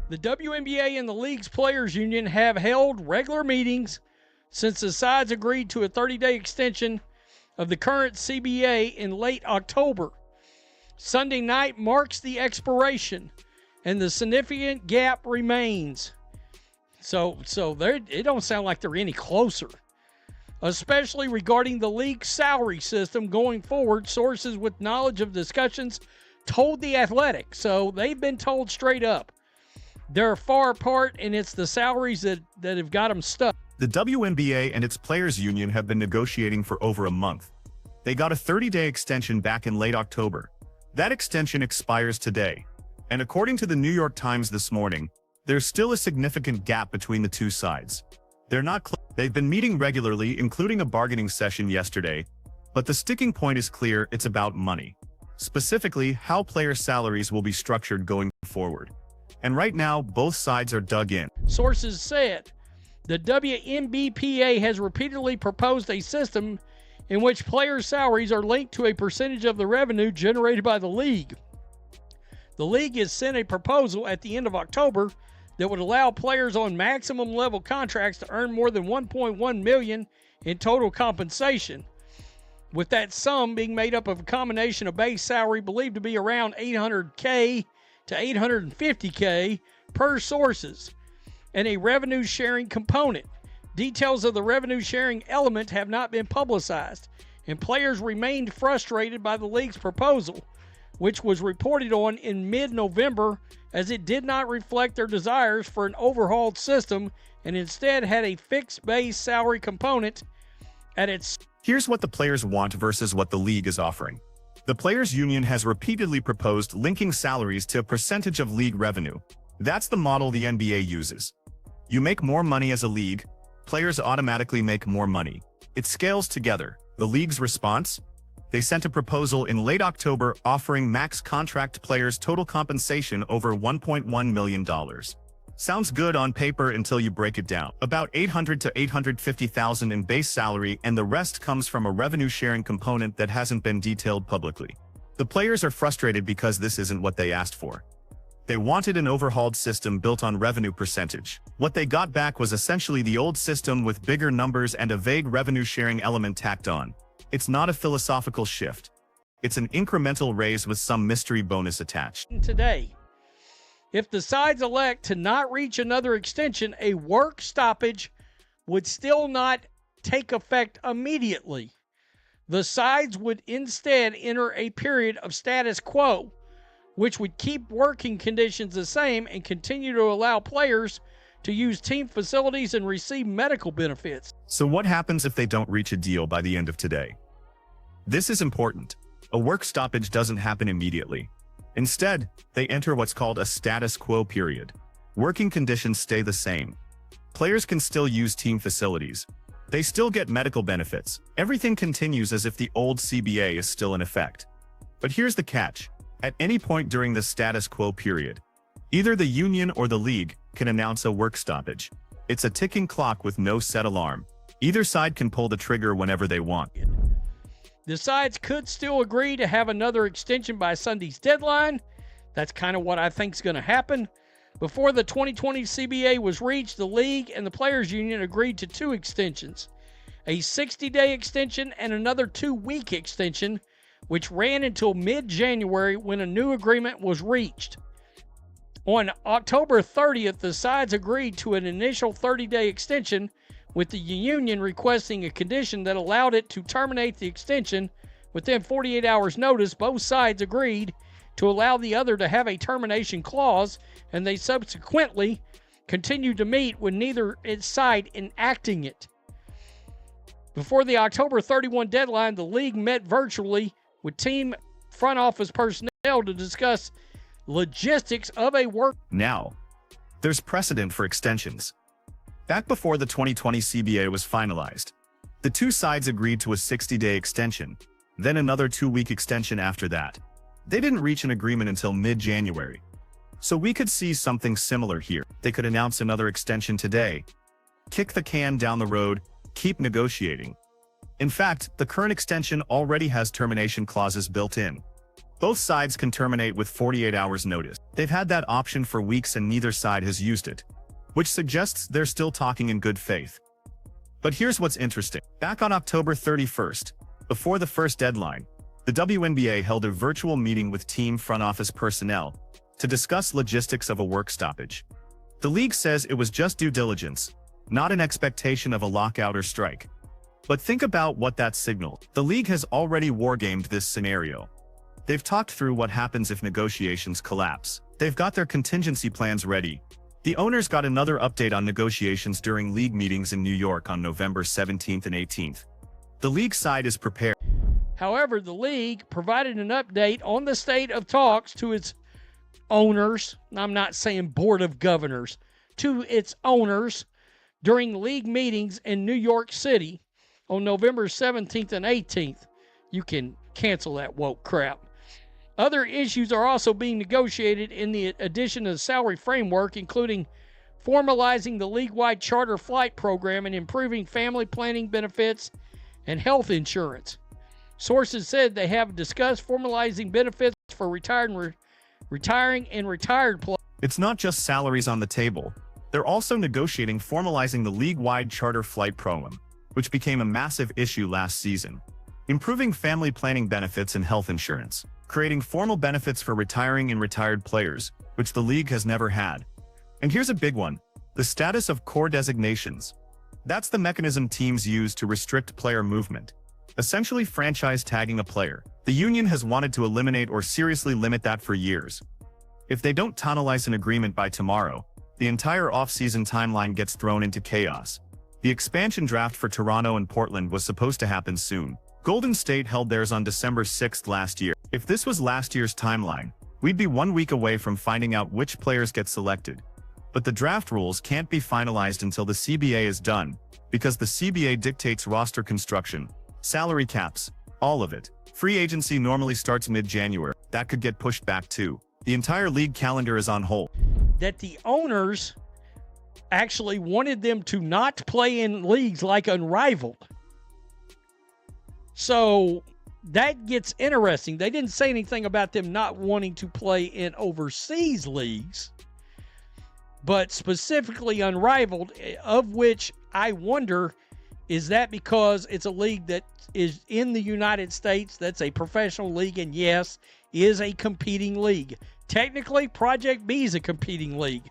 The WNBA and the league's players union have held regular meetings since the sides agreed to a 30-day extension of the current CBA in late October. Sunday night marks the expiration, and the significant gap remains. So it don't sound like they're any closer, especially regarding the league's salary system going forward. Sources with knowledge of discussions told The Athletic. So they've been told straight up. They're far apart, and it's the salaries that have got them stuck. The WNBA and its players' union have been negotiating for over a month. They got a 30-day extension back in late October. That extension expires today. And according to the New York Times this morning, there's still a significant gap between the two sides. They've been meeting regularly, including a bargaining session yesterday, but the sticking point is clear: it's about money. Specifically, how player salaries will be structured going forward. And right now, both sides are dug in. Sources said the WNBPA has repeatedly proposed a system in which players' salaries are linked to a percentage of the revenue generated by the league. The league has sent a proposal at the end of October that would allow players on maximum level contracts to earn more than $1.1 million in total compensation, with that sum being made up of a combination of base salary believed to be around $800K to $850K per sources, and a revenue sharing component. Details of the revenue sharing element have not been publicized, and players remained frustrated by the league's proposal, which was reported on in mid-November, as it did not reflect their desires for an overhauled system and instead had a fixed base salary component at its. Here's what the players want versus what the league is offering. The players' union has repeatedly proposed linking salaries to a percentage of league revenue. That's the model the NBA uses. You make more money as a league, players automatically make more money. It scales together. The league's response? They sent a proposal in late October offering max contract players total compensation over $1.1 million. Sounds good on paper until you break it down. About $800,000 to $850,000 in base salary, and the rest comes from a revenue sharing component that hasn't been detailed publicly. The players are frustrated because this isn't what they asked for. They wanted an overhauled system built on revenue percentage. What they got back was essentially the old system with bigger numbers and a vague revenue sharing element tacked on. It's not a philosophical shift. It's an incremental raise with some mystery bonus attached. Today, if the sides elect to not reach another extension, a work stoppage would still not take effect immediately. The sides would instead enter a period of status quo, which would keep working conditions the same and continue to allow players to use team facilities and receive medical benefits. So what happens if they don't reach a deal by the end of today? This is important. A work stoppage doesn't happen immediately. Instead, they enter what's called a status quo period. Working conditions stay the same. Players can still use team facilities. They still get medical benefits. Everything continues as if the old CBA is still in effect. But here's the catch. At any point during the status quo period, either the union or the league can announce a work stoppage. It's a ticking clock with no set alarm. Either side can pull the trigger whenever they want. The sides could still agree to have another extension by Sunday's deadline. That's kind of what I think is going to happen. Before the 2020 CBA was reached, the league and the players' union agreed to two extensions, a 60-day extension and another 2-week extension, which ran until mid-January when a new agreement was reached. On October 30th, the sides agreed to an initial 30-day extension, with the union requesting a condition that allowed it to terminate the extension within 48 hours' notice. Both sides agreed to allow the other to have a termination clause, and they subsequently continued to meet with neither side enacting it. Before the October 31 deadline, the league met virtually with team front office personnel to discuss logistics of a work. Now, there's precedent for extensions. Back before the 2020 CBA was finalized, the two sides agreed to a 60-day extension, then another 2-week extension after that. They didn't reach an agreement until mid-January. So we could see something similar here. They could announce another extension today, kick the can down the road, keep negotiating. In fact, the current extension already has termination clauses built in. Both sides can terminate with 48 hours notice. They've had that option for weeks and neither side has used it, which suggests they're still talking in good faith. But here's what's interesting. Back on October 31st, before the first deadline, the WNBA held a virtual meeting with team front office personnel to discuss logistics of a work stoppage. The league says it was just due diligence, not an expectation of a lockout or strike. But think about what that signaled. The league has already wargamed this scenario. They've talked through what happens if negotiations collapse. They've got their contingency plans ready. The owners got another update on negotiations during league meetings in New York on November 17th and 18th. The league side is prepared. However, the league provided an update on the state of talks to its owners. I'm not saying board of governors, to its owners during league meetings in New York City on November 17th and 18th. You can cancel that woke crap. Other issues are also being negotiated in the addition of the salary framework, including formalizing the league-wide charter flight program and improving family planning benefits and health insurance. Sources said they have discussed formalizing benefits for retiring and retired players. It's not just salaries on the table. They're also negotiating formalizing the league-wide charter flight program, which became a massive issue last season. Improving family planning benefits and health insurance. Creating formal benefits for retiring and retired players, which the league has never had. And here's a big one: the status of core designations. That's the mechanism teams use to restrict player movement, essentially franchise tagging a player. The union has wanted to eliminate or seriously limit that for years. If they don't tunnelize an agreement by tomorrow, the entire offseason timeline gets thrown into chaos. The expansion draft for Toronto and Portland was supposed to happen soon. Golden State held theirs on December 6th last year. If this was last year's timeline, we'd be 1 week away from finding out which players get selected. But the draft rules can't be finalized until the CBA is done, because the CBA dictates roster construction, salary caps, all of it. Free agency normally starts mid-January. That could get pushed back too. The entire league calendar is on hold. That the owners actually wanted them to not play in leagues like Unrivaled. So that gets interesting. They didn't say anything about them not wanting to play in overseas leagues, but specifically Unrivaled, of which I wonder, is that because it's a league that is in the United States, that's a professional league, and yes, is a competing league. Technically, Project B is a competing league,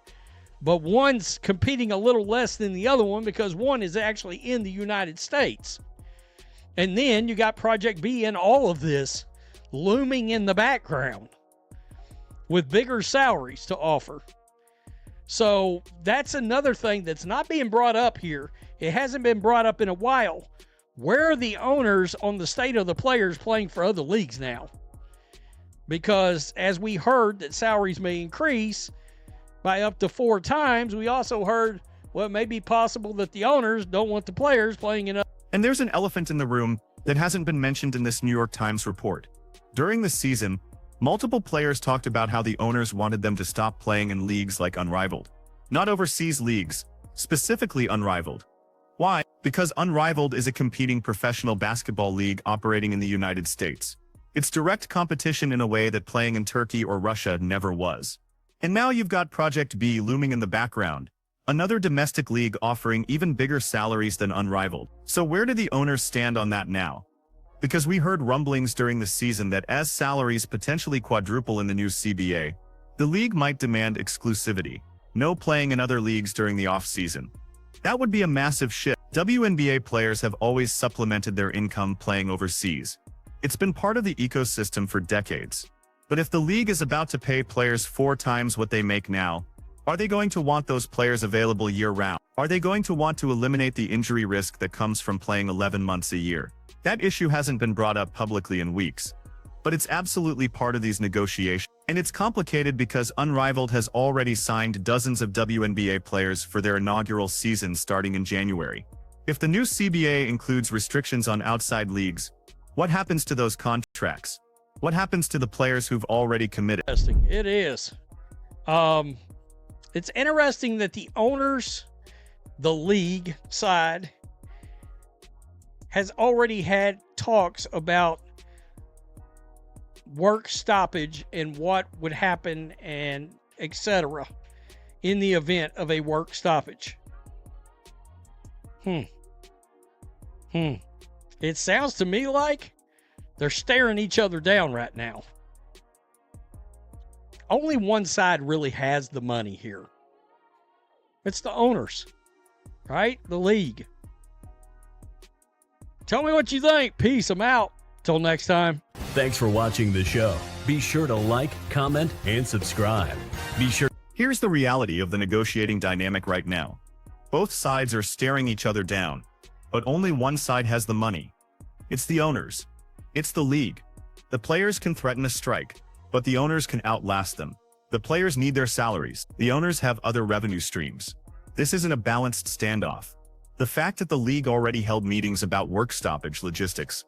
but one's competing a little less than the other one because one is actually in the United States. And then you got Project B and all of this looming in the background with bigger salaries to offer. So that's another thing that's not being brought up here. It hasn't been brought up in a while. Where are the owners on the state of the players playing for other leagues now? Because as we heard that salaries may increase by up to 4 times, we also heard, well, it may be possible that the owners don't want the players playing in other. And there's an elephant in the room that hasn't been mentioned in this New York Times report. During the season, multiple players talked about how the owners wanted them to stop playing in leagues like Unrivaled, not overseas leagues, specifically Unrivaled. Why? Because Unrivaled is a competing professional basketball league operating in the United States. It's direct competition in a way that playing in Turkey or Russia never was. And now you've got Project B looming in the background, another domestic league offering even bigger salaries than Unrivaled. So where do the owners stand on that now? Because we heard rumblings during the season that as salaries potentially quadruple in the new CBA, the league might demand exclusivity, no playing in other leagues during the off-season. That would be a massive shift. WNBA players have always supplemented their income playing overseas. It's been part of the ecosystem for decades. But if the league is about to pay players 4 times what they make now, are they going to want those players available year-round? Are they going to want to eliminate the injury risk that comes from playing 11 months a year? That issue hasn't been brought up publicly in weeks, but it's absolutely part of these negotiations. And it's complicated because Unrivaled has already signed dozens of WNBA players for their inaugural season starting in January. If the new CBA includes restrictions on outside leagues, what happens to those contracts? What happens to the players who've already committed? It is. It's interesting that the owners, the league side, has already had talks about work stoppage and what would happen and etc. in the event of a work stoppage. It sounds to me like they're staring each other down right now. Only one side really has the money here. It's the owners, right? The league. Tell me what you think. Peace. I'm out. Till next time. Thanks for watching the show. Be sure to like, comment, and subscribe. Be sure. Here's the reality of the negotiating dynamic right now. Both sides are staring each other down, but only one side has the money. It's the owners. It's the league. The players can threaten a strike, but the owners can outlast them. The players need their salaries. The owners have other revenue streams. This isn't a balanced standoff. The fact that the league already held meetings about work stoppage logistics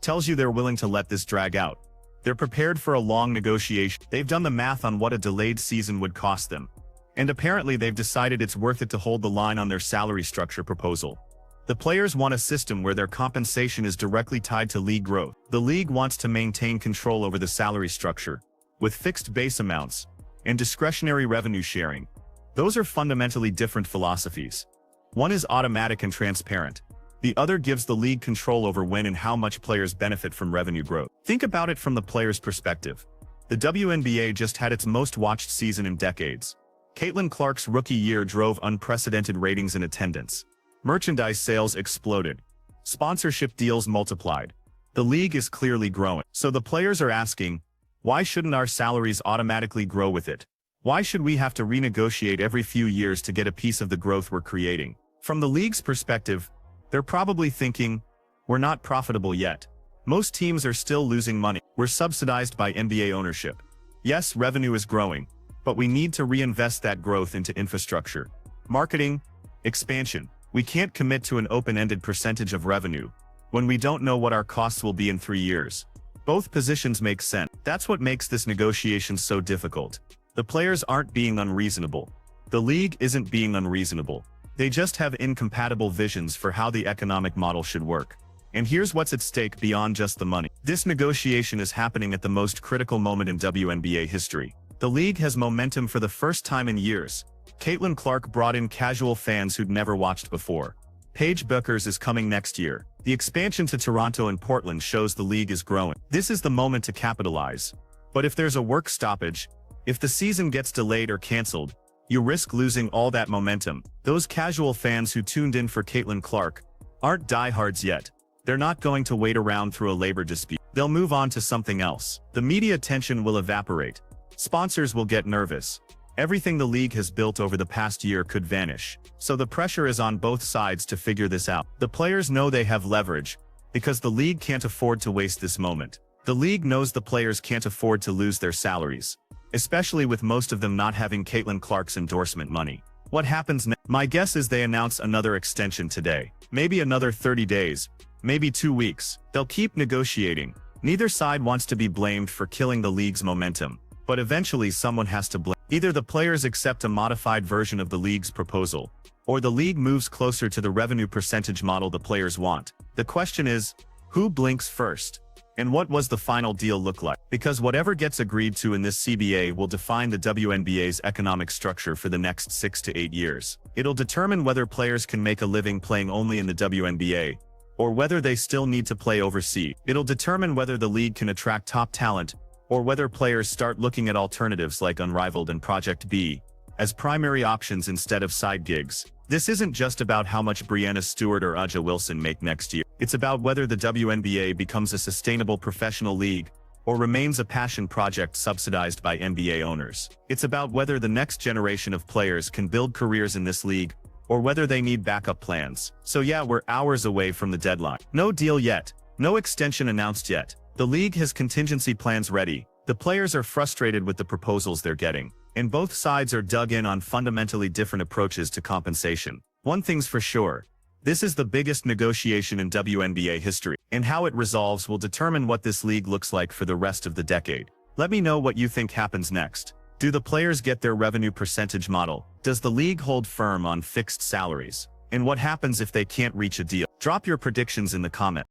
tells you they're willing to let this drag out. They're prepared for a long negotiation. They've done the math on what a delayed season would cost them. And apparently they've decided it's worth it to hold the line on their salary structure proposal. The players want a system where their compensation is directly tied to league growth. The league wants to maintain control over the salary structure, with fixed base amounts and discretionary revenue sharing. Those are fundamentally different philosophies. One is automatic and transparent. The other gives the league control over when and how much players benefit from revenue growth. Think about it from the player's perspective. The WNBA just had its most watched season in decades. Caitlin Clark's rookie year drove unprecedented ratings and attendance. Merchandise sales exploded. Sponsorship deals multiplied. The league is clearly growing. So the players are asking, why shouldn't our salaries automatically grow with it? Why should we have to renegotiate every few years to get a piece of the growth we're creating? From the league's perspective, they're probably thinking, we're not profitable yet. Most teams are still losing money. We're subsidized by NBA ownership. Yes, revenue is growing, but we need to reinvest that growth into infrastructure, marketing, expansion. We can't commit to an open-ended percentage of revenue when we don't know what our costs will be in 3 years. Both positions make sense. That's what makes this negotiation so difficult. The players aren't being unreasonable. The league isn't being unreasonable. They just have incompatible visions for how the economic model should work. And here's what's at stake beyond just the money. This negotiation is happening at the most critical moment in WNBA history. The league has momentum for the first time in years. Caitlin Clark brought in casual fans who'd never watched before. Paige Bueckers is coming next year. The expansion to Toronto and Portland shows the league is growing. This is the moment to capitalize. But if there's a work stoppage, if the season gets delayed or canceled, you risk losing all that momentum. Those casual fans who tuned in for Caitlin Clark aren't diehards yet. They're not going to wait around through a labor dispute. They'll move on to something else. The media attention will evaporate. Sponsors will get nervous. Everything the league has built over the past year could vanish. So the pressure is on both sides to figure this out. The players know they have leverage because the league can't afford to waste this moment. The league knows the players can't afford to lose their salaries, especially with most of them not having Caitlin Clark's endorsement money. What happens next? My guess is they announce another extension today. Maybe another 30 days. Maybe 2 weeks. They'll keep negotiating. Neither side wants to be blamed for killing the league's momentum, but eventually someone has to blame. Either the players accept a modified version of the league's proposal, or the league moves closer to the revenue percentage model the players want. The question is, who blinks first? And what was the final deal look like? Because whatever gets agreed to in this CBA will define the WNBA's economic structure for the next 6 to 8 years. It'll determine whether players can make a living playing only in the WNBA, or whether they still need to play overseas. It'll determine whether the league can attract top talent, or whether players start looking at alternatives like Unrivaled and Project B as primary options instead of side gigs. This isn't just about how much Breanna Stewart or A'ja Wilson make next year. It's about whether the WNBA becomes a sustainable professional league or remains a passion project subsidized by NBA owners. It's about whether the next generation of players can build careers in this league or whether they need backup plans. So yeah, we're hours away from the deadline. No deal yet. No extension announced yet. The league has contingency plans ready. The players are frustrated with the proposals they're getting, and both sides are dug in on fundamentally different approaches to compensation. One thing's for sure, this is the biggest negotiation in WNBA history, and how it resolves will determine what this league looks like for the rest of the decade. Let me know what you think happens next. Do the players get their revenue percentage model? Does the league hold firm on fixed salaries? And what happens if they can't reach a deal? Drop your predictions in the comments.